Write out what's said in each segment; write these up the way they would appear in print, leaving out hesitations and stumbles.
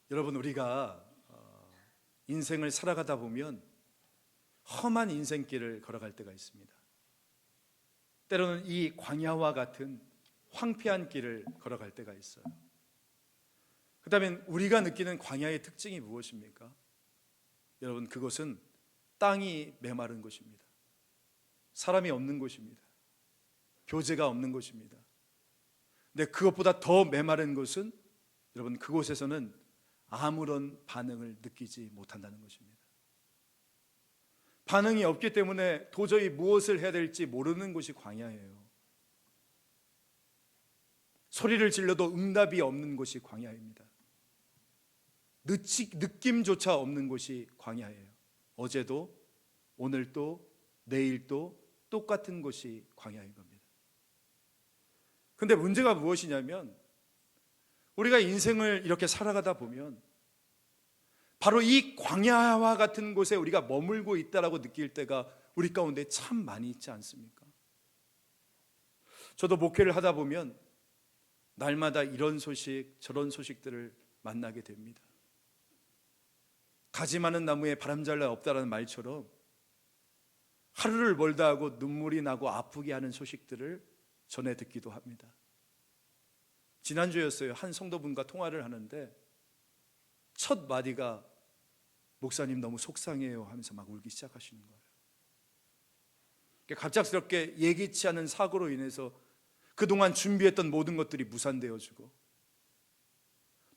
여러분, 우리가 인생을 살아가다 보면 험한 인생길을 걸어갈 때가 있습니다. 때로는 이 광야와 같은 황폐한 길을 걸어갈 때가 있어요. 그렇다면 우리가 느끼는 광야의 특징이 무엇입니까? 여러분, 그것은 땅이 메마른 곳입니다. 사람이 없는 곳입니다. 교제가 없는 곳입니다. 근데 그것보다 더 메마른 곳은 여러분, 그곳에서는 아무런 반응을 느끼지 못한다는 것입니다. 반응이 없기 때문에 도저히 무엇을 해야 될지 모르는 곳이 광야예요. 소리를 질러도 응답이 없는 곳이 광야입니다. 느낌조차 없는 곳이 광야예요. 어제도 오늘도 내일도 똑같은 곳이 광야인 겁니다. 근데 문제가 무엇이냐면 우리가 인생을 이렇게 살아가다 보면 바로 이 광야와 같은 곳에 우리가 머물고 있다라고 느낄 때가 우리 가운데 참 많이 있지 않습니까? 저도 목회를 하다 보면 날마다 이런 소식 저런 소식들을 만나게 됩니다. 가지 많은 나무에 바람잘 날 없다라는 말처럼 하루를 멀다 하고 눈물이 나고 아프게 하는 소식들을 전해 듣기도 합니다. 지난주였어요. 한 성도분과 통화를 하는데 첫 마디가 목사님 너무 속상해요 하면서 막 울기 시작하시는 거예요. 갑작스럽게 예기치 않은 사고로 인해서 그동안 준비했던 모든 것들이 무산되어지고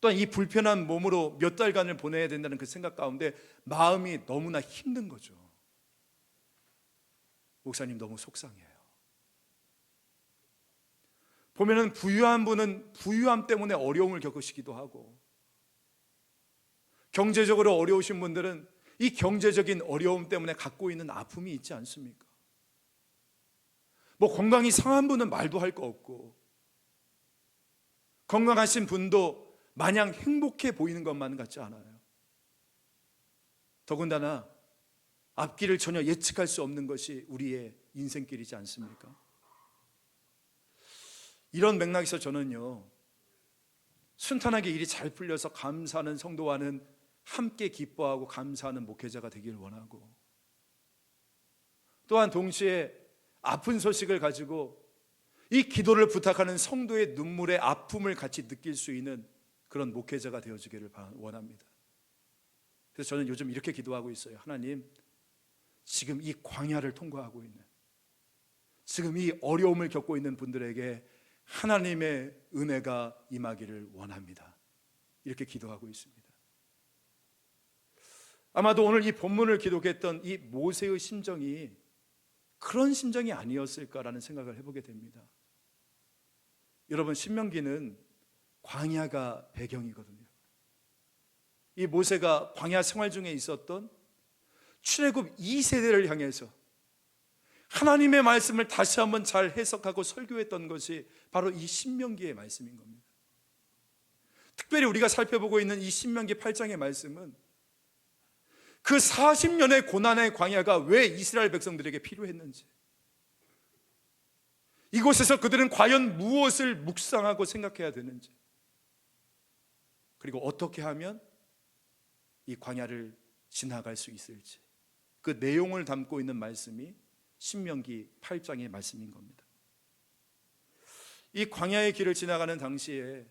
또한 이 불편한 몸으로 몇 달간을 보내야 된다는 그 생각 가운데 마음이 너무나 힘든 거죠. 목사님 너무 속상해요. 보면은 부유한 분은 부유함 때문에 어려움을 겪으시기도 하고 경제적으로 어려우신 분들은 이 경제적인 어려움 때문에 갖고 있는 아픔이 있지 않습니까? 뭐 건강이 상한 분은 말도 할 거 없고 건강하신 분도 마냥 행복해 보이는 것만 같지 않아요. 더군다나 앞길을 전혀 예측할 수 없는 것이 우리의 인생길이지 않습니까? 이런 맥락에서 저는요, 순탄하게 일이 잘 풀려서 감사하는 성도와는 함께 기뻐하고 감사하는 목회자가 되기를 원하고 또한 동시에 아픈 소식을 가지고 이 기도를 부탁하는 성도의 눈물의 아픔을 같이 느낄 수 있는 그런 목회자가 되어주기를 원합니다. 그래서 저는 요즘 이렇게 기도하고 있어요. 하나님, 지금 이 광야를 통과하고 있는 지금 이 어려움을 겪고 있는 분들에게 하나님의 은혜가 임하기를 원합니다. 이렇게 기도하고 있습니다. 아마도 오늘 이 본문을 기록했던 이 모세의 심정이 그런 심정이 아니었을까라는 생각을 해보게 됩니다. 여러분, 신명기는 광야가 배경이거든요. 이 모세가 광야 생활 중에 있었던 출애굽 2세대를 향해서 하나님의 말씀을 다시 한번 잘 해석하고 설교했던 것이 바로 이 신명기의 말씀인 겁니다. 특별히 우리가 살펴보고 있는 이 신명기 8장의 말씀은 그 40년의 고난의 광야가 왜 이스라엘 백성들에게 필요했는지, 이곳에서 그들은 과연 무엇을 묵상하고 생각해야 되는지, 그리고 어떻게 하면 이 광야를 지나갈 수 있을지, 그 내용을 담고 있는 말씀이 신명기 8장의 말씀인 겁니다. 이 광야의 길을 지나가는 당시에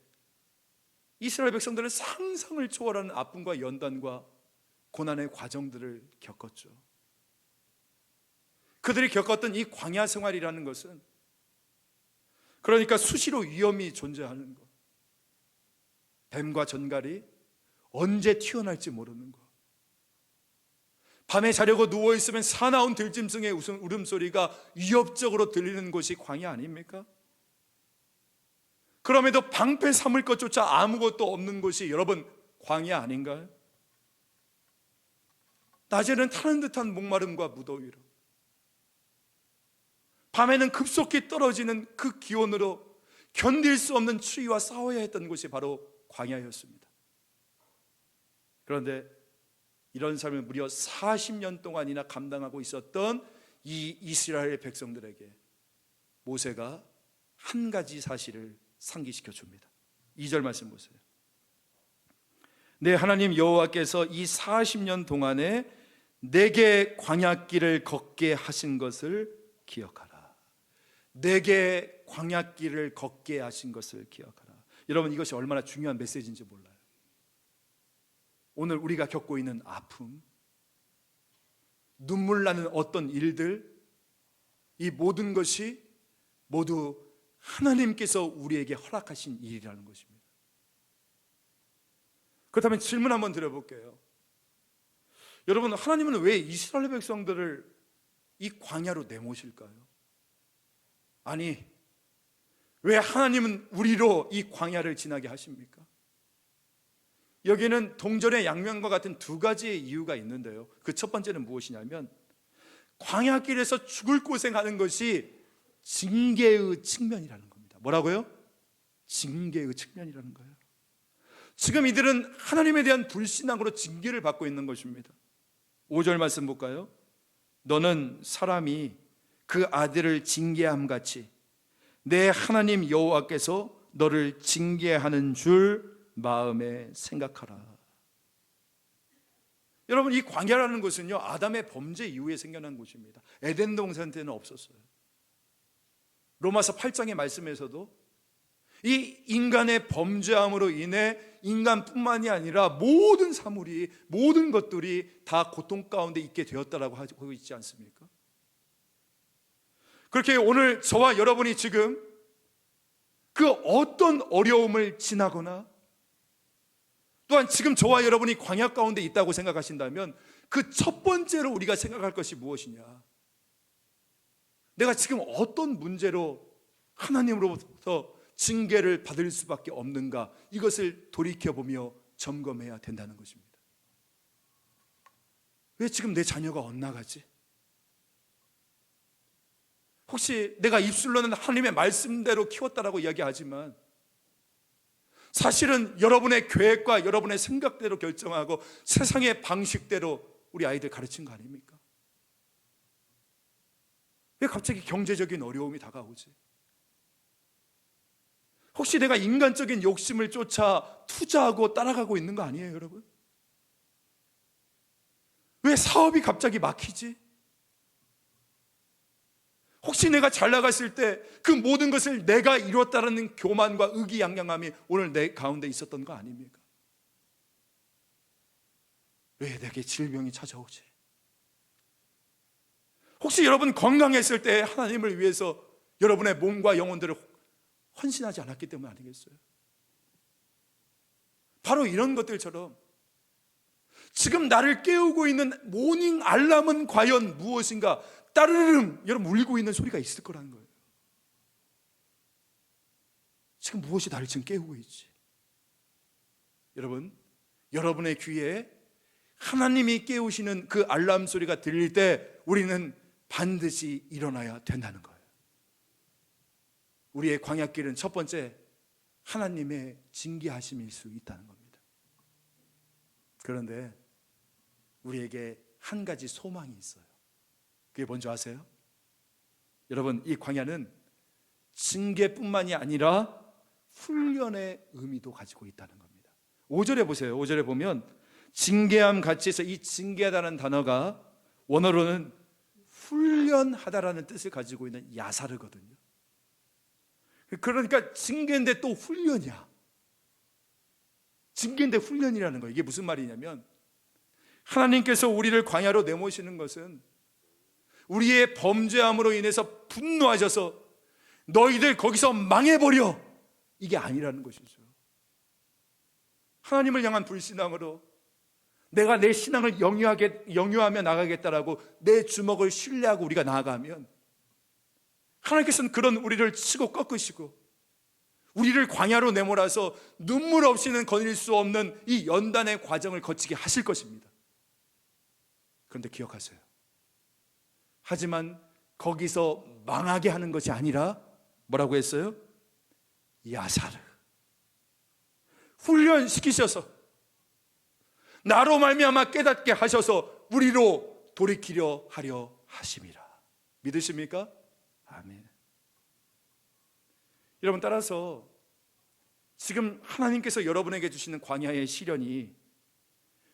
이스라엘 백성들은 상상을 초월하는 아픔과 연단과 고난의 과정들을 겪었죠. 그들이 겪었던 이 광야 생활이라는 것은 그러니까 수시로 위험이 존재하는 것, 뱀과 전갈이 언제 튀어날지 모르는 것, 밤에 자려고 누워있으면 사나운 들짐승의 울음소리가 위협적으로 들리는 곳이 광야 아닙니까? 그럼에도 방패 삼을 것조차 아무것도 없는 곳이 여러분 광야 아닌가요? 낮에는 타는 듯한 목마름과 무더위로, 밤에는 급속히 떨어지는 그 기온으로 견딜 수 없는 추위와 싸워야 했던 곳이 바로 광야였습니다. 그런데 이런 삶을 무려 40년 동안이나 감당하고 있었던 이 이스라엘 백성들에게 모세가 한 가지 사실을 상기시켜 줍니다. 2절 말씀 보세요. 내 하나님 여호와께서 이 40년 동안에 내게 광야길을 걷게 하신 것을 기억하라. 내게 광야길을 걷게 하신 것을 기억하라. 여러분, 이것이 얼마나 중요한 메시지인지 몰라요. 오늘 우리가 겪고 있는 아픔, 눈물 나는 어떤 일들, 이 모든 것이 모두 하나님께서 우리에게 허락하신 일이라는 것입니다. 그렇다면 질문 한번 드려볼게요. 여러분, 하나님은 왜 이스라엘 백성들을 이 광야로 내모실까요? 아니, 왜 하나님은 우리로 이 광야를 지나게 하십니까? 여기에는 동전의 양면과 같은 두 가지의 이유가 있는데요, 그 첫 번째는 무엇이냐면 광야길에서 죽을 고생하는 것이 징계의 측면이라는 겁니다. 뭐라고요? 징계의 측면이라는 거예요. 지금 이들은 하나님에 대한 불신앙으로 징계를 받고 있는 것입니다. 5절 말씀 볼까요? 너는 사람이 그 아들을 징계함 같이 내 하나님 여호와께서 너를 징계하는 줄 마음에 생각하라. 여러분, 이 광야라는 것은요, 아담의 범죄 이후에 생겨난 곳입니다. 에덴 동산 때는 없었어요. 로마서 8장의 말씀에서도 이 인간의 범죄함으로 인해 인간뿐만이 아니라 모든 사물이, 모든 것들이 다 고통 가운데 있게 되었다라고 하고 있지 않습니까? 그렇게 오늘 저와 여러분이 지금 그 어떤 어려움을 지나거나 또한 지금 저와 여러분이 광야 가운데 있다고 생각하신다면 그 첫 번째로 우리가 생각할 것이 무엇이냐? 내가 지금 어떤 문제로 하나님으로부터 징계를 받을 수밖에 없는가? 이것을 돌이켜보며 점검해야 된다는 것입니다. 왜 지금 내 자녀가 엇나가지? 혹시 내가 입술로는 하나님의 말씀대로 키웠다라고 이야기하지만 사실은 여러분의 계획과 여러분의 생각대로 결정하고 세상의 방식대로 우리 아이들 가르친 거 아닙니까? 왜 갑자기 경제적인 어려움이 다가오지? 혹시 내가 인간적인 욕심을 쫓아 투자하고 따라가고 있는 거 아니에요, 여러분? 왜 사업이 갑자기 막히지? 혹시 내가 잘 나갔을 때 그 모든 것을 내가 이뤘다는 교만과 의기양양함이 오늘 내 가운데 있었던 거 아닙니까? 왜 내게 질병이 찾아오지? 혹시 여러분 건강했을 때 하나님을 위해서 여러분의 몸과 영혼들을 헌신하지 않았기 때문 아니겠어요? 바로 이런 것들처럼 지금 나를 깨우고 있는 모닝 알람은 과연 무엇인가? 따르릉 여러분 울리고 있는 소리가 있을 거라는 거예요. 지금 무엇이 나를 지금 깨우고 있지? 여러분, 여러분의 귀에 하나님이 깨우시는 그 알람 소리가 들릴 때 우리는 반드시 일어나야 된다는 거예요. 우리의 광야길은 첫 번째 하나님의 징계하심일 수 있다는 겁니다. 그런데 우리에게 한 가지 소망이 있어요. 그게 뭔지 아세요? 여러분, 이 광야는 징계뿐만이 아니라 훈련의 의미도 가지고 있다는 겁니다. 5절에 보세요. 5절에 보면 징계함 같이 해서 이 징계하다는 단어가 원어로는 훈련하다라는 뜻을 가지고 있는 야사르거든요. 그러니까 징계인데 또 훈련이야. 징계인데 훈련이라는 거예요. 이게 무슨 말이냐면 하나님께서 우리를 광야로 내모시는 것은 우리의 범죄함으로 인해서 분노하셔서 너희들 거기서 망해버려, 이게 아니라는 것이죠. 하나님을 향한 불신앙으로 내가 내 신앙을 영유하며 나가겠다라고 내 주먹을 신뢰하고 우리가 나아가면 하나님께서는 그런 우리를 치고 꺾으시고 우리를 광야로 내몰아서 눈물 없이는 거닐 수 없는 이 연단의 과정을 거치게 하실 것입니다. 그런데 기억하세요. 하지만 거기서 망하게 하는 것이 아니라 뭐라고 했어요? 야사르, 훈련시키셔서 나로 말미암아 깨닫게 하셔서 우리로 돌이키려 하려 하심이라. 믿으십니까? 아멘. 여러분, 따라서 지금 하나님께서 여러분에게 주시는 광야의 시련이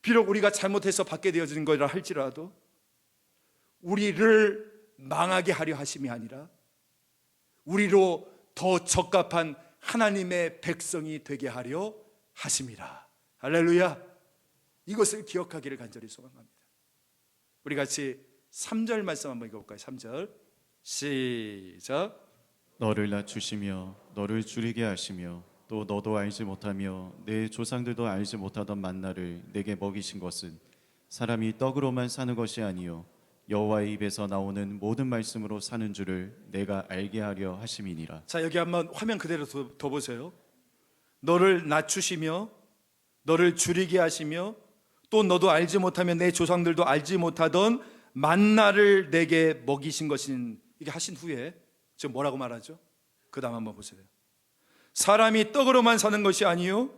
비록 우리가 잘못해서 받게 되어진 거라 할지라도 우리를 망하게 하려 하심이 아니라 우리로 더 적합한 하나님의 백성이 되게 하려 하심이라. 할렐루야. 이것을 기억하기를 간절히 소망합니다. 우리 같이 3절 말씀 한번 읽어볼까요? 3절 시작. 너를 낮추시며 너를 줄이게 하시며 또 너도 알지 못하며 내 조상들도 알지 못하던 만나를 내게 먹이신 것은 사람이 떡으로만 사는 것이 아니요 여호와의 입에서 나오는 모든 말씀으로 사는 줄을 내가 알게 하려 하심이니라. 자, 여기 한번 화면 그대로 더 보세요. 너를 낮추시며 너를 줄이게 하시며 또 너도 알지 못하며 내 조상들도 알지 못하던 만나를 내게 먹이신 것인, 이게 하신 후에 지금 뭐라고 말하죠? 그 다음 한번 보세요. 사람이 떡으로만 사는 것이 아니요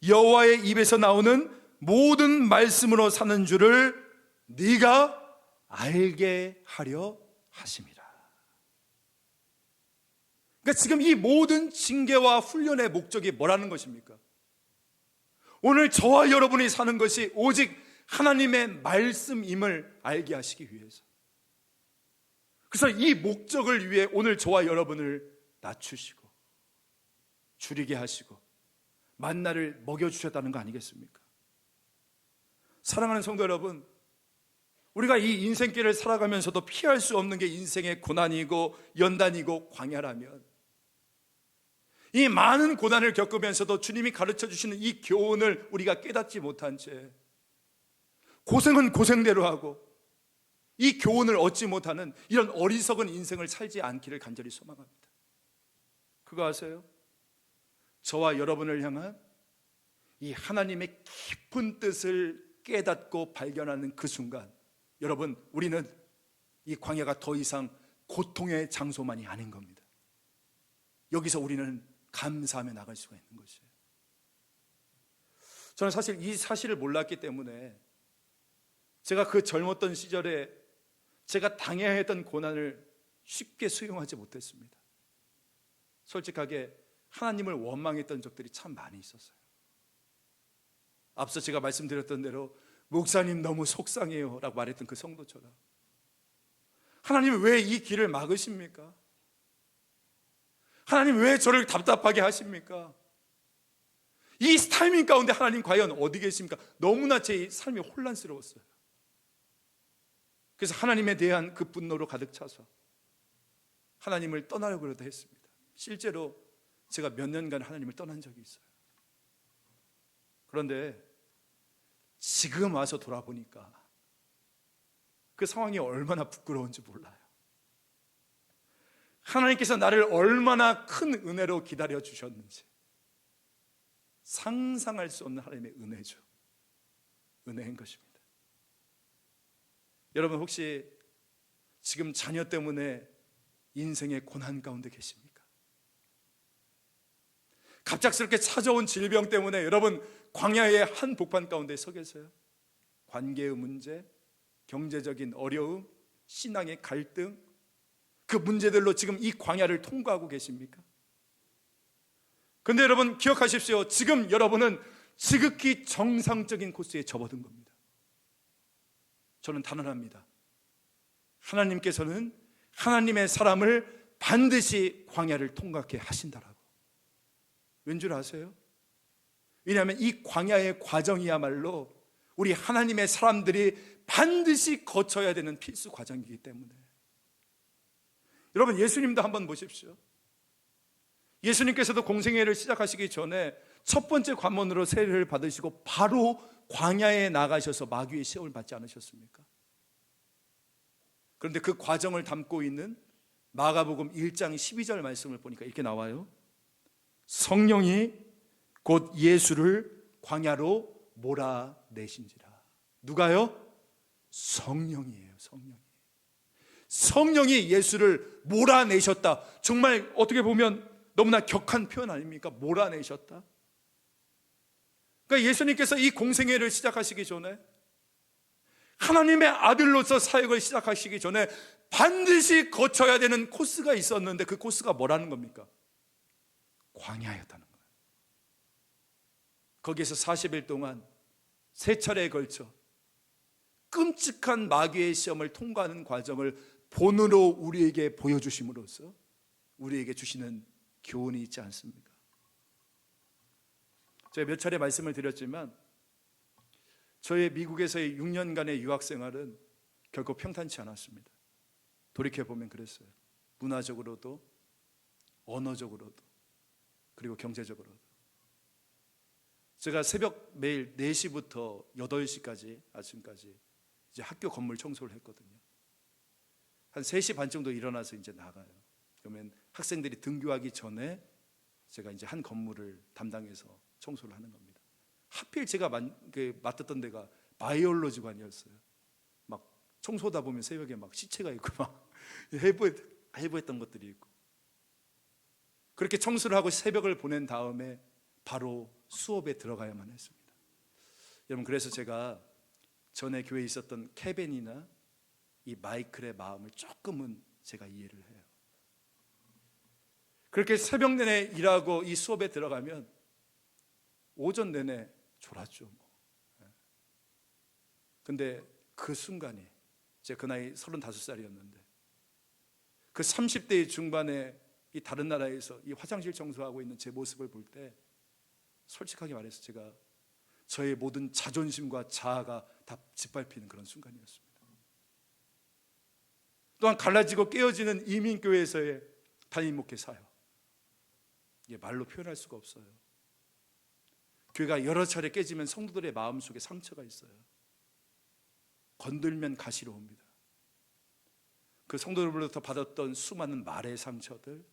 여호와의 입에서 나오는 모든 말씀으로 사는 줄을 네가 알게 하려 하심이라. 그러니까 지금 이 모든 징계와 훈련의 목적이 뭐라는 것입니까? 오늘 저와 여러분이 사는 것이 오직 하나님의 말씀임을 알게 하시기 위해서. 그래서 이 목적을 위해 오늘 저와 여러분을 낮추시고 줄이게 하시고 만나를 먹여주셨다는 거 아니겠습니까? 사랑하는 성도 여러분, 우리가 이 인생길을 살아가면서도 피할 수 없는 게 인생의 고난이고 연단이고 광야라면, 이 많은 고난을 겪으면서도 주님이 가르쳐 주시는 이 교훈을 우리가 깨닫지 못한 채 고생은 고생대로 하고 이 교훈을 얻지 못하는 이런 어리석은 인생을 살지 않기를 간절히 소망합니다. 그거 아세요? 저와 여러분을 향한 이 하나님의 깊은 뜻을 깨닫고 발견하는 그 순간, 여러분, 우리는 이 광야가 더 이상 고통의 장소만이 아닌 겁니다. 여기서 우리는 감사하며 나갈 수가 있는 것이에요. 저는 사실 이 사실을 몰랐기 때문에 제가 그 젊었던 시절에 제가 당해야 했던 고난을 쉽게 수용하지 못했습니다. 솔직하게 하나님을 원망했던 적들이 참 많이 있었어요. 앞서 제가 말씀드렸던 대로 목사님 너무 속상해요 라고 말했던 그 성도처럼, 하나님 왜 이 길을 막으십니까? 하나님 왜 저를 답답하게 하십니까? 이 타이밍 가운데 하나님 과연 어디 계십니까? 너무나 제 삶이 혼란스러웠어요. 그래서 하나님에 대한 그 분노로 가득 차서 하나님을 떠나려고 했습니다. 실제로 제가 몇 년간 하나님을 떠난 적이 있어요. 그런데 지금 와서 돌아보니까 그 상황이 얼마나 부끄러운지 몰라요. 하나님께서 나를 얼마나 큰 은혜로 기다려 주셨는지 상상할 수 없는 하나님의 은혜죠. 은혜인 것입니다. 여러분, 혹시 지금 자녀 때문에 인생의 고난 가운데 계십니까? 갑작스럽게 찾아온 질병 때문에 여러분 광야의 한 복판 가운데 서 계세요? 관계의 문제, 경제적인 어려움, 신앙의 갈등, 그 문제들로 지금 이 광야를 통과하고 계십니까? 그런데 여러분 기억하십시오. 지금 여러분은 지극히 정상적인 코스에 접어든 겁니다. 저는 단언합니다. 하나님께서는 하나님의 사람을 반드시 광야를 통과하게 하신다라고. 왠 줄 아세요? 왜냐하면 이 광야의 과정이야말로 우리 하나님의 사람들이 반드시 거쳐야 되는 필수 과정이기 때문에. 여러분, 예수님도 한번 보십시오. 예수님께서도 공생애를 시작하시기 전에 첫 번째 관문으로 세례를 받으시고 바로 광야에 나가셔서 마귀의 시험을 받지 않으셨습니까? 그런데 그 과정을 담고 있는 마가복음 1장 12절 말씀을 보니까 이렇게 나와요. 성령이 곧 예수를 광야로 몰아내신지라. 누가요? 성령이에요. 성령이 예수를 몰아내셨다. 정말 어떻게 보면 너무나 격한 표현 아닙니까? 몰아내셨다. 그러니까 예수님께서 이 공생애를 시작하시기 전에, 하나님의 아들로서 사역을 시작하시기 전에 반드시 거쳐야 되는 코스가 있었는데 그 코스가 뭐라는 겁니까? 광야였다는 거예요. 거기에서 40일 동안 세 차례에 걸쳐 끔찍한 마귀의 시험을 통과하는 과정을 본으로 우리에게 보여주심으로써 우리에게 주시는 교훈이 있지 않습니까? 제가 몇 차례 말씀을 드렸지만 저의 미국에서의 6년간의 유학 생활은 결코 평탄치 않았습니다. 돌이켜보면 그랬어요. 문화적으로도 언어적으로도 그리고 경제적으로도. 제가 새벽 매일 4시부터 8시까지 아침까지 이제 학교 건물 청소를 했거든요. 한 3시 반 정도 일어나서 이제 나가요. 그러면 학생들이 등교하기 전에 제가 이제 한 건물을 담당해서 청소를 하는 겁니다. 하필 제가 맡았던 데가 바이올로지관이었어요. 막 청소하다 보면 새벽에 막 시체가 있고 막 해부했던 것들이 있고, 그렇게 청소를 하고 새벽을 보낸 다음에 바로 수업에 들어가야만 했습니다. 여러분, 그래서 제가 전에 교회에 있었던 케벤이나 이 마이클의 마음을 조금은 제가 이해를 해요. 그렇게 새벽 내내 일하고 이 수업에 들어가면 오전 내내 졸았죠. 근데 그 순간이, 제가 그 나이 35살이었는데 그 30대 중반에 이 다른 나라에서 이 화장실 청소하고 있는 제 모습을 볼 때 솔직하게 말해서 제가 저의 모든 자존심과 자아가 다 짓밟히는 그런 순간이었습니다. 또한 갈라지고 깨어지는 이민교회에서의 담임 목회 사역, 이게 말로 표현할 수가 없어요. 교회가 여러 차례 깨지면 성도들의 마음속에 상처가 있어요. 건들면 가시로웁니다. 그 성도들로부터 받았던 수많은 말의 상처들,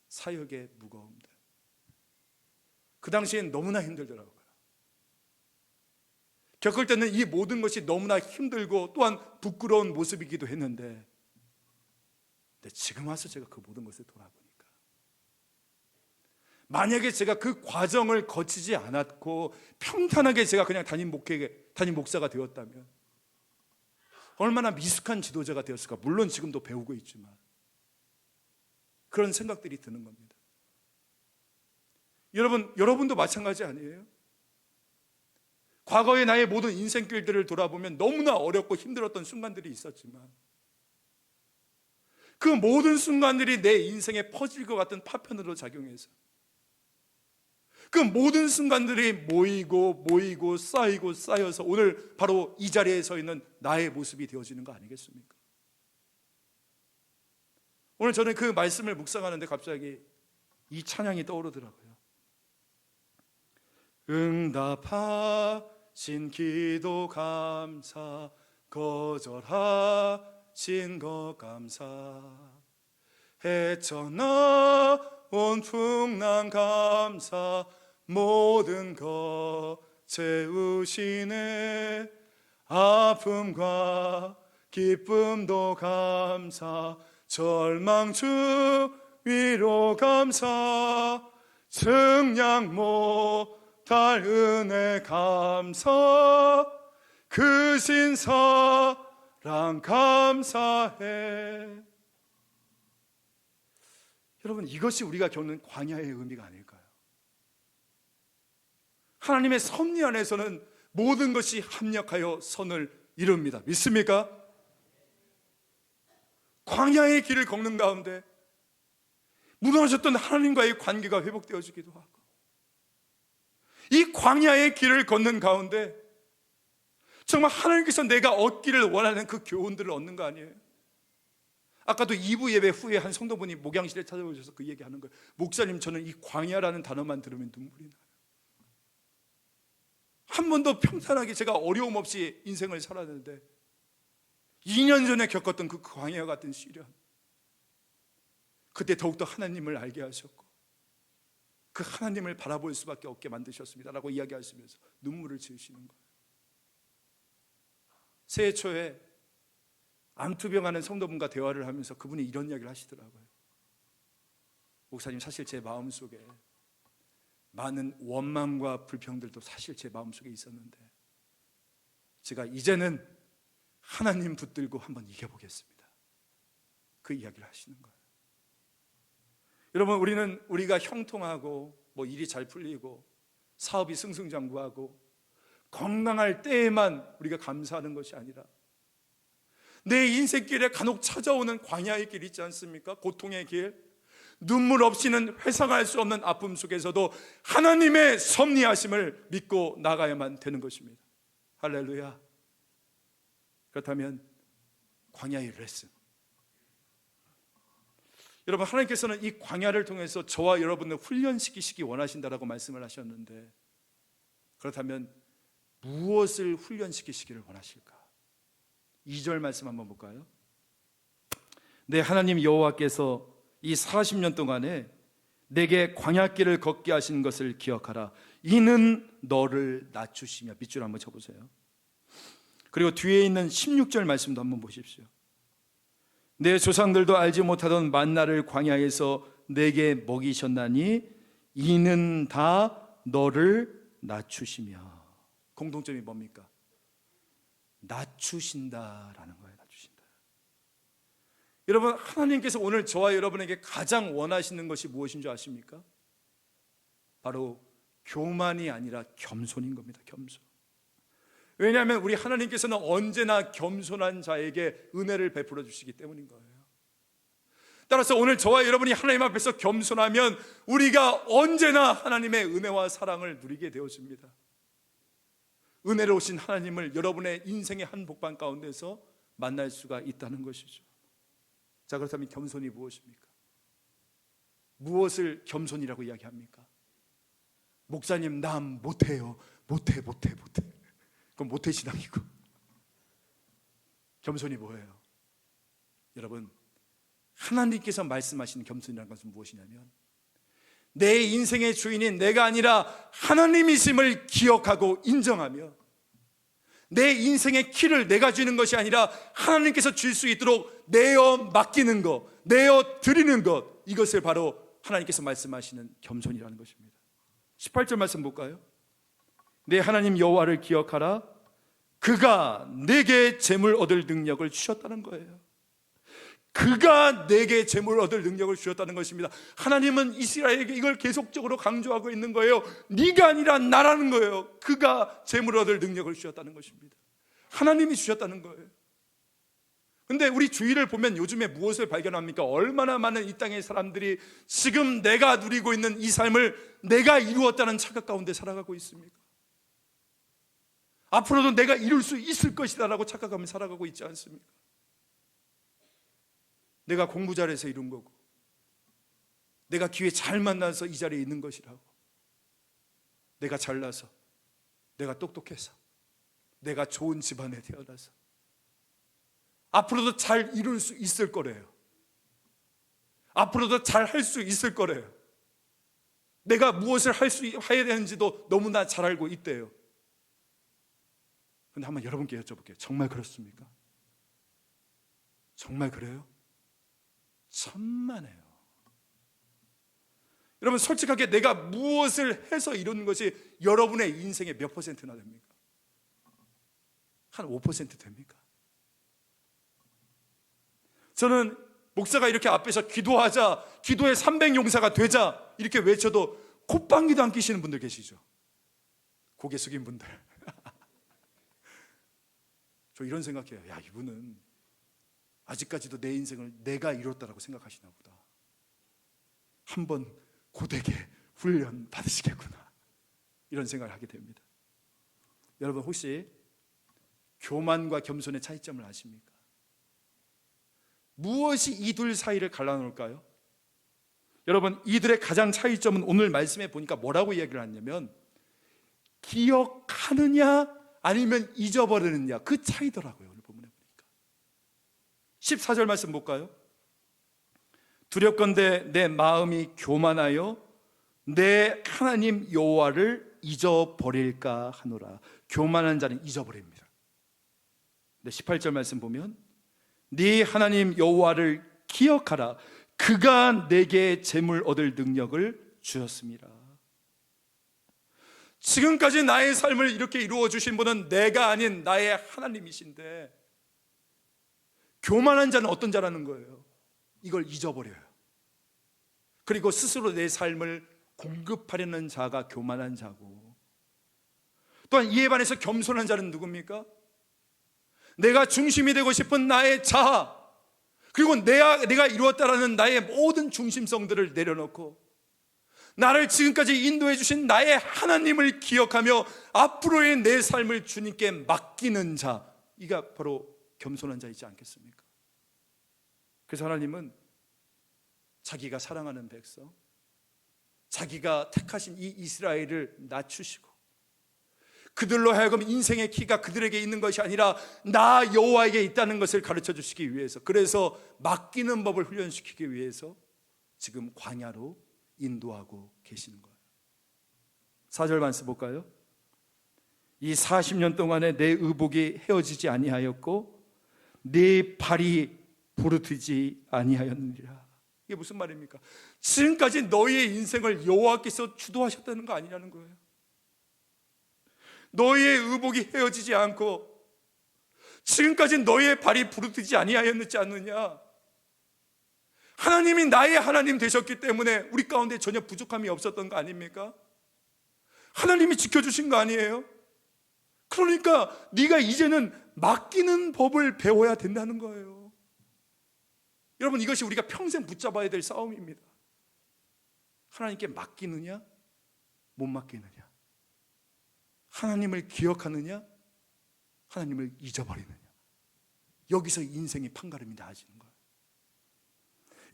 사역의 무거움들, 그 당시엔 너무나 힘들더라고요. 겪을 때는 이 모든 것이 너무나 힘들고 또한 부끄러운 모습이기도 했는데, 근데 지금 와서 제가 그 모든 것을 돌아보니까, 만약에 제가 그 과정을 거치지 않았고 평탄하게 제가 그냥 담임 목사가 되었다면 얼마나 미숙한 지도자가 되었을까. 물론 지금도 배우고 있지만 그런 생각들이 드는 겁니다. 여러분도 마찬가지 아니에요? 과거의 나의 모든 인생길들을 돌아보면 너무나 어렵고 힘들었던 순간들이 있었지만 그 모든 순간들이 내 인생에 퍼질 것 같은 파편으로 작용해서 그 모든 순간들이 모이고 쌓여서 오늘 바로 이 자리에 서 있는 나의 모습이 되어지는 거 아니겠습니까? 오늘 저는 그 말씀을 묵상하는데 갑자기 이 찬양이 떠오르더라고요. 응답하신 기도 감사, 거절하신 것 감사, 헤쳐나온 풍랑 감사, 모든 것 채우시네. 아픔과 기쁨도 감사, 절망 주 위로 감사, 증량 못할 은혜 감사, 그 신사랑 감사해. 여러분, 이것이 우리가 겪는 광야의 의미가 아닐까요? 하나님의 섭리 안에서는 모든 것이 합력하여 선을 이룹니다. 믿습니까? 광야의 길을 걷는 가운데 무너졌던 하나님과의 관계가 회복되어지기도 하고, 이 광야의 길을 걷는 가운데 정말 하나님께서 내가 얻기를 원하는 그 교훈들을 얻는 거 아니에요? 아까도 2부 예배 후에 한 성도분이 목양실에 찾아오셔서 그 얘기하는 거예요. 목사님, 저는 이 광야라는 단어만 들으면 눈물이 나요. 한 번도 평탄하게 제가 어려움 없이 인생을 살았는데 2년 전에 겪었던 그 광야 같은 시련, 그때 더욱더 하나님을 알게 하셨고 그 하나님을 바라볼 수밖에 없게 만드셨습니다 라고 이야기하시면서 눈물을 지으시는 거예요. 새해 초에 암투병하는 성도분과 대화를 하면서 그분이 이런 이야기를 하시더라고요. 목사님, 사실 제 마음속에 많은 원망과 불평들도 사실 제 마음속에 있었는데 제가 이제는 하나님 붙들고 한번 이겨보겠습니다. 그 이야기를 하시는 거예요. 여러분, 우리가 형통하고 일이 잘 풀리고 사업이 승승장구하고 건강할 때에만 우리가 감사하는 것이 아니라 내 인생길에 간혹 찾아오는 광야의 길 있지 않습니까? 고통의 길, 눈물 없이는 회상할 수 없는 아픔 속에서도 하나님의 섭리하심을 믿고 나가야만 되는 것입니다. 할렐루야. 그렇다면 광야의 레슨, 여러분, 하나님께서는 이 광야를 통해서 저와 여러분을 훈련시키시기 원하신다라고 말씀을 하셨는데, 그렇다면 무엇을 훈련시키시기를 원하실까? 2절 말씀 한번 볼까요? 내 하나님 여호와께서 이 40년 동안에 내게 광야길을 걷게 하신 것을 기억하라. 이는 너를 낮추시며. 밑줄 한번 쳐보세요. 그리고 뒤에 있는 16절 말씀도 한번 보십시오. 내 조상들도 알지 못하던 만나를 광야에서 내게 먹이셨나니 이는 다 너를 낮추시며. 공통점이 뭡니까? 낮추신다라는 거예요. 낮추신다. 여러분, 하나님께서 오늘 저와 여러분에게 가장 원하시는 것이 무엇인 줄 아십니까? 바로 교만이 아니라 겸손인 겁니다. 겸손. 왜냐하면 우리 하나님께서는 언제나 겸손한 자에게 은혜를 베풀어 주시기 때문인 거예요. 따라서 오늘 저와 여러분이 하나님 앞에서 겸손하면 우리가 언제나 하나님의 은혜와 사랑을 누리게 되어집니다. 은혜로우신 하나님을 여러분의 인생의 한 복판 가운데서 만날 수가 있다는 것이죠. 자, 그렇다면 겸손이 무엇입니까? 무엇을 겸손이라고 이야기합니까? 목사님, 난 못해요. 못해. 그건 모태신앙이고. 겸손이 뭐예요? 여러분, 하나님께서 말씀하시는 겸손이라는 것은 무엇이냐면 내 인생의 주인인 내가 아니라 하나님이심을 기억하고 인정하며 내 인생의 키를 내가 쥐는 것이 아니라 하나님께서 줄 수 있도록 내어 맡기는 것, 내어 드리는 것, 이것을 바로 하나님께서 말씀하시는 겸손이라는 것입니다. 18절 말씀 볼까요? 내 하나님 여호와를 기억하라. 그가 내게 재물 얻을 능력을 주셨다는 거예요. 그가 내게 재물 얻을 능력을 주셨다는 것입니다. 하나님은 이스라엘에게 이걸 계속적으로 강조하고 있는 거예요. 네가 아니라 나라는 거예요. 그가 재물 얻을 능력을 주셨다는 것입니다. 하나님이 주셨다는 거예요. 근데 우리 주위를 보면 요즘에 무엇을 발견합니까? 얼마나 많은 이 땅의 사람들이 지금 내가 누리고 있는 이 삶을 내가 이루었다는 착각 가운데 살아가고 있습니까? 앞으로도 내가 이룰 수 있을 것이다 라고 착각하며 살아가고 있지 않습니까? 내가 공부 잘해서 이룬 거고, 내가 기회 잘 만나서 이 자리에 있는 것이라고, 내가 잘나서, 내가 똑똑해서, 내가 좋은 집안에 태어나서 앞으로도 잘 이룰 수 있을 거래요. 앞으로도 잘 할 수 있을 거래요. 내가 무엇을 해야 되는지도 너무나 잘 알고 있대요. 그런데 한번 여러분께 여쭤볼게요. 정말 그렇습니까? 정말 그래요? 천만에요. 여러분, 솔직하게 내가 무엇을 해서 이루는 것이 여러분의 인생의 몇 퍼센트나 됩니까? 한 5% 됩니까? 저는 목사가 이렇게 앞에서 기도하자, 기도의 300용사가 되자 이렇게 외쳐도 콧방귀도 안 끼시는 분들 계시죠? 고개 숙인 분들. 저 이런 생각해요. 야, 이분은 아직까지도 내 인생을 내가 이뤘다라고 생각하시나 보다. 한번 고되게 훈련 받으시겠구나, 이런 생각을 하게 됩니다. 여러분, 혹시 교만과 겸손의 차이점을 아십니까? 무엇이 이 둘 사이를 갈라놓을까요? 여러분, 이들의 가장 차이점은 오늘 말씀에 보니까 뭐라고 이야기를 하냐면 기억하느냐 아니면 잊어버리느냐, 그 차이더라고요. 오늘 본문에 보니까 14절 말씀 볼까요? 두렵건대 내 마음이 교만하여 내 하나님 여호와를 잊어버릴까 하노라. 교만한 자는 잊어버립니다. 근데 18절 말씀 보면 네 하나님 여호와를 기억하라. 그가 내게 재물 얻을 능력을 주셨습니다. 지금까지 나의 삶을 이렇게 이루어 주신 분은 내가 아닌 나의 하나님이신데, 교만한 자는 어떤 자라는 거예요? 이걸 잊어버려요. 그리고 스스로 내 삶을 공급하려는 자가 교만한 자고, 또한 이에 반해서 겸손한 자는 누굽니까? 내가 중심이 되고 싶은 나의 자아, 그리고 내가 이루었다라는 나의 모든 중심성들을 내려놓고 나를 지금까지 인도해 주신 나의 하나님을 기억하며 앞으로의 내 삶을 주님께 맡기는 자, 이가 바로 겸손한 자이지 않겠습니까? 그래서 하나님은 자기가 사랑하는 백성, 자기가 택하신 이 이스라엘을 낮추시고 그들로 하여금 인생의 키가 그들에게 있는 것이 아니라 나 여호와에게 있다는 것을 가르쳐 주시기 위해서, 그래서 맡기는 법을 훈련시키기 위해서 지금 광야로 인도하고 계시는 거예요. 4절 말씀 볼까요? 이 40년 동안에 내 의복이 헤어지지 아니하였고 내 발이 부르트지 아니하였느니라. 이게 무슨 말입니까? 지금까지 너희의 인생을 여호와께서 주도하셨다는 거 아니냐는 거예요. 너희의 의복이 헤어지지 않고 지금까지 너희의 발이 부르트지 아니하였지 않느냐. 하나님이 나의 하나님 되셨기 때문에 우리 가운데 전혀 부족함이 없었던 거 아닙니까? 하나님이 지켜주신 거 아니에요? 그러니까 네가 이제는 맡기는 법을 배워야 된다는 거예요. 여러분, 이것이 우리가 평생 붙잡아야 될 싸움입니다. 하나님께 맡기느냐 못 맡기느냐, 하나님을 기억하느냐 하나님을 잊어버리느냐, 여기서 인생의 판가름이 나아지는 거예요.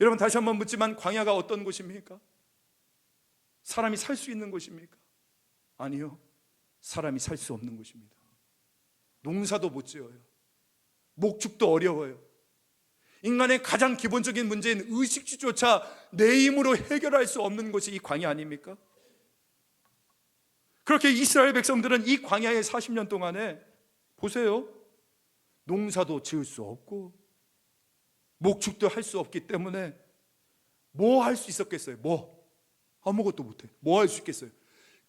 여러분, 다시 한번 묻지만 광야가 어떤 곳입니까? 사람이 살 수 있는 곳입니까? 아니요, 사람이 살 수 없는 곳입니다. 농사도 못 지어요. 목축도 어려워요. 인간의 가장 기본적인 문제인 의식주조차 내 힘으로 해결할 수 없는 곳이 이 광야 아닙니까? 그렇게 이스라엘 백성들은 이 광야의 40년 동안에 보세요, 농사도 지을 수 없고 목축도 할 수 없기 때문에 뭐 할 수 있었겠어요? 아무것도 못해. 뭐 할 수 있겠어요?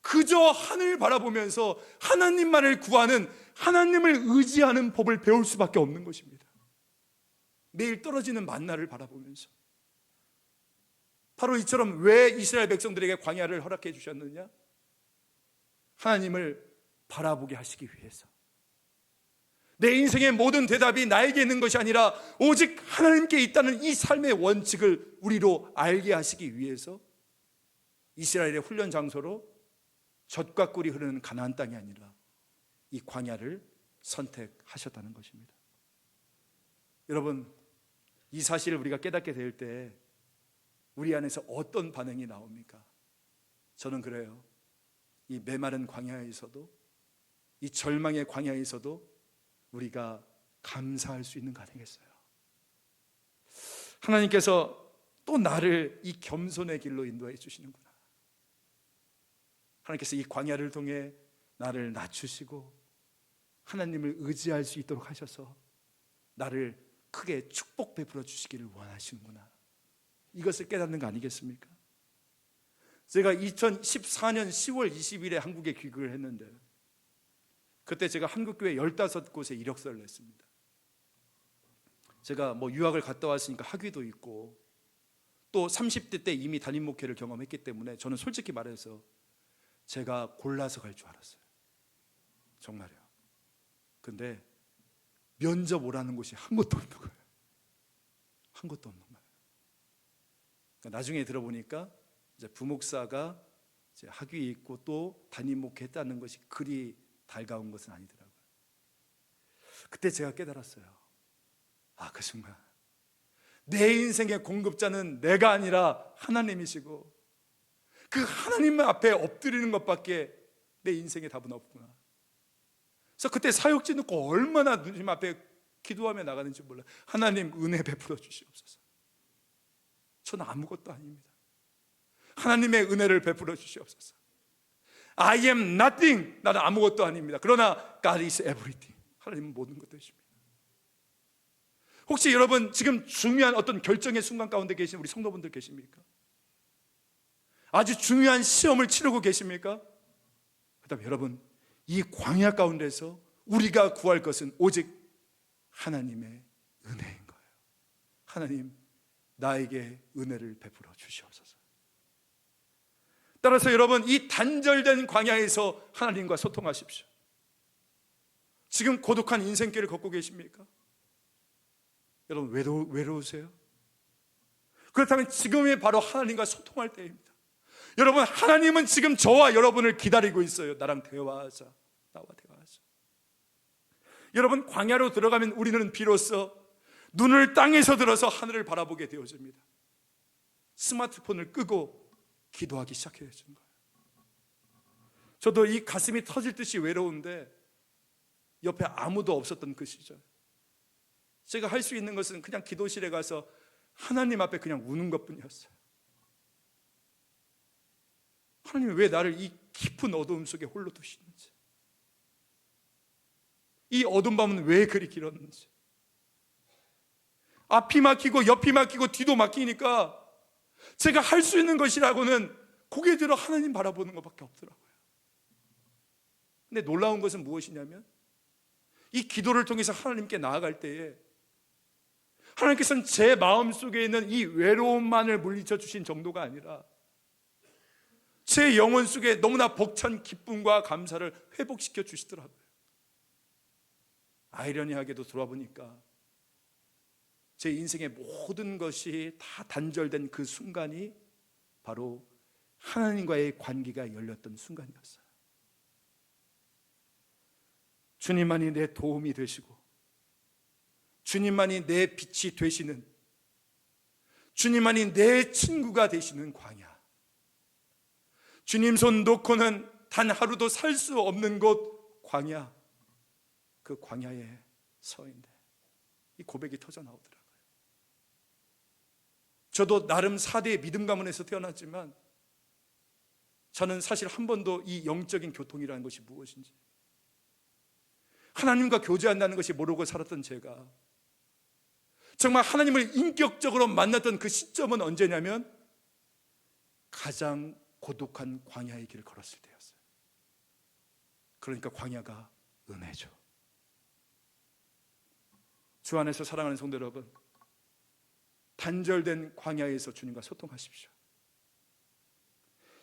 그저 하늘 바라보면서 하나님만을 구하는, 하나님을 의지하는 법을 배울 수밖에 없는 것입니다. 매일 떨어지는 만나를 바라보면서. 바로 이처럼 왜 이스라엘 백성들에게 광야를 허락해 주셨느냐? 하나님을 바라보게 하시기 위해서. 내 인생의 모든 대답이 나에게 있는 것이 아니라 오직 하나님께 있다는 이 삶의 원칙을 우리로 알게 하시기 위해서 이스라엘의 훈련 장소로 젖과 꿀이 흐르는 가나안 땅이 아니라 이 광야를 선택하셨다는 것입니다. 여러분, 이 사실을 우리가 깨닫게 될 때 우리 안에서 어떤 반응이 나옵니까? 저는 그래요. 이 메마른 광야에서도, 이 절망의 광야에서도 우리가 감사할 수 있는 거 아니겠어요? 하나님께서 또 나를 이 겸손의 길로 인도해 주시는구나. 하나님께서 이 광야를 통해 나를 낮추시고 하나님을 의지할 수 있도록 하셔서 나를 크게 축복 베풀어 주시기를 원하시는구나. 이것을 깨닫는 거 아니겠습니까? 제가 2014년 10월 20일에 한국에 귀국을 했는데 그때 제가 한국교회 15곳에 이력서를 냈습니다. 제가 유학을 갔다 왔으니까 학위도 있고 또 30대 때 이미 담임 목회를 경험했기 때문에 저는 솔직히 말해서 제가 골라서 갈 줄 알았어요. 정말요. 근데 면접 오라는 곳이 한 곳도 없는 거예요. 한 곳도 없는 거예요. 그러니까 나중에 들어보니까 이제 부목사가 이제 학위 있고 또 담임 목회했다는 것이 그리 달가운 것은 아니더라고요. 그때 제가 깨달았어요. 그 순간 내 인생의 공급자는 내가 아니라 하나님이시고 그 하나님 앞에 엎드리는 것밖에 내 인생의 답은 없구나. 그래서 그때 사역지 놓고 얼마나 주님 앞에 기도하며 나가는지 몰라요. 하나님 은혜 베풀어 주시옵소서. 저는 아무것도 아닙니다. 하나님의 은혜를 베풀어 주시옵소서. I am nothing. 나는 아무것도 아닙니다. 그러나 God is everything. 하나님은 모든 것 되십니다. 혹시 여러분 지금 중요한 어떤 결정의 순간 가운데 계신 우리 성도분들 계십니까? 아주 중요한 시험을 치르고 계십니까? 그다음에 여러분, 이 광야 가운데서 우리가 구할 것은 오직 하나님의 은혜인 거예요. 하나님, 나에게 은혜를 베풀어 주시옵소서. 따라서 여러분, 이 단절된 광야에서 하나님과 소통하십시오. 지금 고독한 인생길을 걷고 계십니까? 여러분 외로우세요? 그렇다면 지금이 바로 하나님과 소통할 때입니다. 여러분, 하나님은 지금 저와 여러분을 기다리고 있어요. 나랑 대화하자. 나와 대화하자. 여러분, 광야로 들어가면 우리는 비로소 눈을 땅에서 들어서 하늘을 바라보게 되어집니다. 스마트폰을 끄고 기도하기 시작해야 되는 거예요. 저도 이 가슴이 터질 듯이 외로운데 옆에 아무도 없었던 그 시절, 제가 할 수 있는 것은 그냥 기도실에 가서 하나님 앞에 그냥 우는 것뿐이었어요. 하나님이 왜 나를 이 깊은 어두움 속에 홀로 두시는지, 이 어두운 밤은 왜 그리 길었는지, 앞이 막히고 옆이 막히고 뒤도 막히니까 제가 할 수 있는 것이라고는 고개 들어 하나님 바라보는 것밖에 없더라고요. 근데 놀라운 것은 무엇이냐면, 이 기도를 통해서 하나님께 나아갈 때에 하나님께서는 제 마음속에 있는 이 외로움만을 물리쳐 주신 정도가 아니라 제 영혼 속에 너무나 벅찬 기쁨과 감사를 회복시켜 주시더라고요. 아이러니하게도 돌아보니까 제 인생의 모든 것이 다 단절된 그 순간이 바로 하나님과의 관계가 열렸던 순간이었어요. 주님만이 내 도움이 되시고, 주님만이 내 빛이 되시는, 주님만이 내 친구가 되시는 광야, 주님 손 놓고는 단 하루도 살 수 없는 곳 광야, 그 광야에 서 있는데 이 고백이 터져 나오더라고요. 저도 나름 4대의 믿음 가문에서 태어났지만 저는 사실 한 번도 이 영적인 교통이라는 것이 무엇인지, 하나님과 교제한다는 것이 모르고 살았던 제가 정말 하나님을 인격적으로 만났던 그 시점은 언제냐면 가장 고독한 광야의 길을 걸었을 때였어요. 그러니까 광야가 은혜죠. 주 안에서 사랑하는 성도 여러분, 단절된 광야에서 주님과 소통하십시오.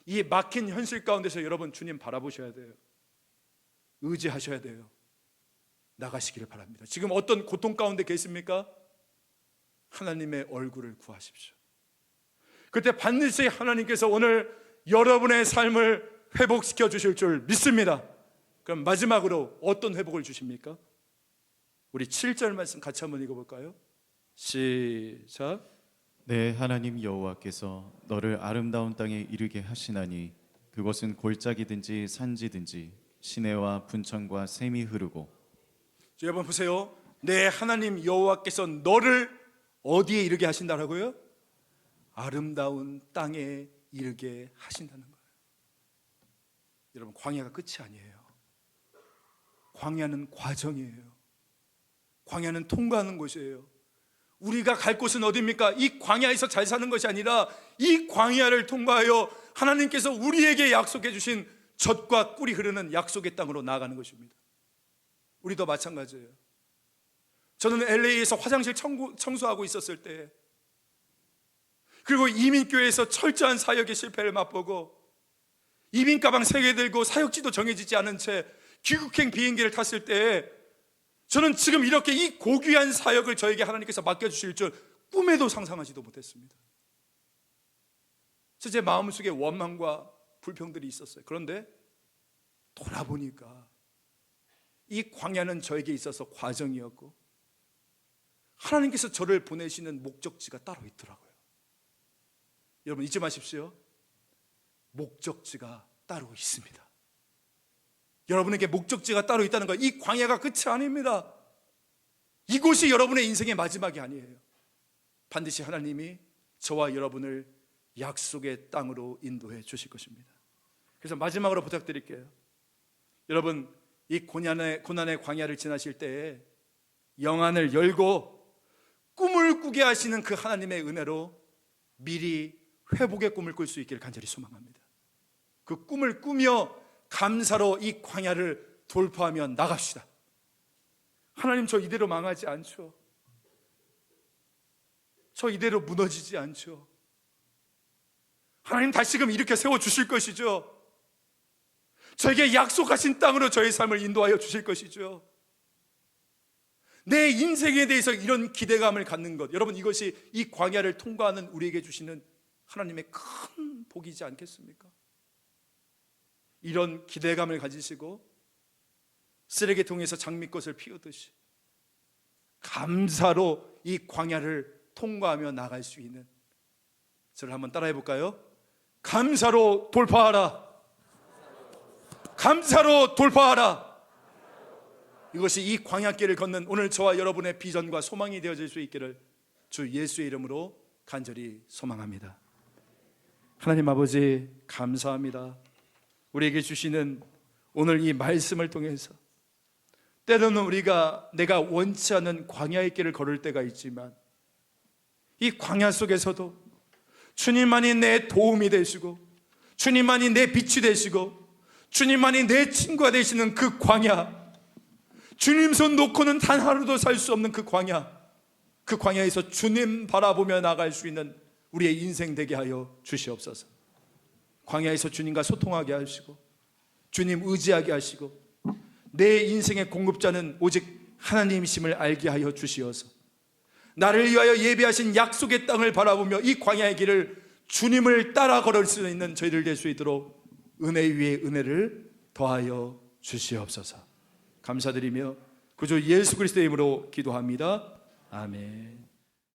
이 막힌 현실 가운데서 여러분 주님 바라보셔야 돼요. 의지하셔야 돼요. 나가시기를 바랍니다. 지금 어떤 고통 가운데 계십니까? 하나님의 얼굴을 구하십시오. 그때 반드시 하나님께서 오늘 여러분의 삶을 회복시켜 주실 줄 믿습니다. 그럼 마지막으로 어떤 회복을 주십니까? 우리 7절 말씀 같이 한번 읽어볼까요? 시작. 내 하나님 여호와께서 너를 아름다운 땅에 이르게 하시나니 그것은 골짜기든지 산지든지 시내와 분천과 샘이 흐르고. 여러분 보세요. 내 하나님 여호와께서 너를 어디에 이르게 하신다라고요? 아름다운 땅에 이르게 하신다는 거예요. 여러분, 광야가 끝이 아니에요. 광야는 과정이에요. 광야는 통과하는 곳이에요. 우리가 갈 곳은 어디입니까? 이 광야에서 잘 사는 것이 아니라 이 광야를 통과하여 하나님께서 우리에게 약속해 주신 젖과 꿀이 흐르는 약속의 땅으로 나아가는 것입니다. 우리도 마찬가지예요. 저는 LA에서 화장실 청소하고 있었을 때, 그리고 이민교회에서 철저한 사역의 실패를 맛보고 이민 가방 3개 들고 사역지도 정해지지 않은 채 귀국행 비행기를 탔을 때, 저는 지금 이렇게 이 고귀한 사역을 저에게 하나님께서 맡겨주실 줄 꿈에도 상상하지도 못했습니다. 제 마음속에 원망과 불평들이 있었어요. 그런데 돌아보니까 이 광야는 저에게 있어서 과정이었고 하나님께서 저를 보내시는 목적지가 따로 있더라고요. 여러분 잊지 마십시오. 목적지가 따로 있습니다. 여러분에게 목적지가 따로 있다는 거, 이 광야가 끝이 아닙니다. 이곳이 여러분의 인생의 마지막이 아니에요. 반드시 하나님이 저와 여러분을 약속의 땅으로 인도해 주실 것입니다. 그래서 마지막으로 부탁드릴게요. 여러분, 이 고난의 광야를 지나실 때에 영안을 열고 꿈을 꾸게 하시는 그 하나님의 은혜로 미리 회복의 꿈을 꿀 수 있기를 간절히 소망합니다. 그 꿈을 꾸며 감사로 이 광야를 돌파하며 나갑시다. 하나님, 저 이대로 망하지 않죠. 저 이대로 무너지지 않죠. 하나님 다시금 이렇게 세워주실 것이죠. 저에게 약속하신 땅으로 저의 삶을 인도하여 주실 것이죠. 내 인생에 대해서 이런 기대감을 갖는 것, 여러분 이것이 이 광야를 통과하는 우리에게 주시는 하나님의 큰 복이지 않겠습니까? 이런 기대감을 가지시고 쓰레기통에서 장미꽃을 피우듯이 감사로 이 광야를 통과하며 나갈 수 있는, 저를 한번 따라해 볼까요? 감사로 돌파하라. 감사로 돌파하라. 이것이 이 광야길을 걷는 오늘 저와 여러분의 비전과 소망이 되어질 수 있기를 주 예수의 이름으로 간절히 소망합니다. 하나님 아버지 감사합니다. 우리에게 주시는 오늘 이 말씀을 통해서 때로는 우리가 내가 원치 않는 광야의 길을 걸을 때가 있지만 이 광야 속에서도 주님만이 내 도움이 되시고 주님만이 내 빛이 되시고 주님만이 내 친구가 되시는 그 광야, 주님 손 놓고는 단 하루도 살 수 없는 그 광야, 그 광야에서 주님 바라보며 나갈 수 있는 우리의 인생 되게 하여 주시옵소서. 광야에서 주님과 소통하게 하시고 주님 의지하게 하시고 내 인생의 공급자는 오직 하나님이심을 알게 하여 주시어서 나를 위하여 예비하신 약속의 땅을 바라보며 이 광야의 길을 주님을 따라 걸을 수 있는 저희들 될 수 있도록 은혜 위에 은혜를 더하여 주시옵소서. 감사드리며 구주 예수 그리스도의 이름으로 기도합니다. 아멘.